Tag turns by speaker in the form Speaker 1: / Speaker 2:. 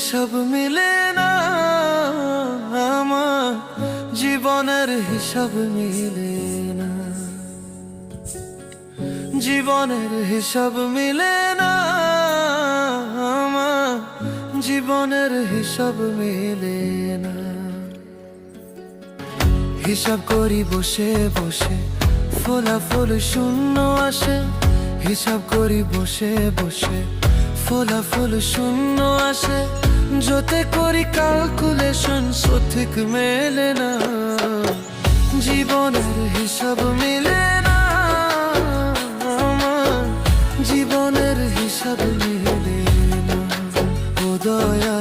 Speaker 1: হিসাব মিলে না, আমার জীবনের হিসাব মিলে না, জীবনের হিসাব মিলে না, আমার জীবনের হিসাব মিলে না। হিসাব করি বসে বসে, ফলাফল শূন্য আসে। হিসাব করি বসে বসে, ফলাফল শূন্য আসে। যতে করি ক্যালকুলেশন সঠিক মেলে না, জীবনের হিসাব মিলে না, আমার জীবনের হিসাব মিলে না। ও দয়া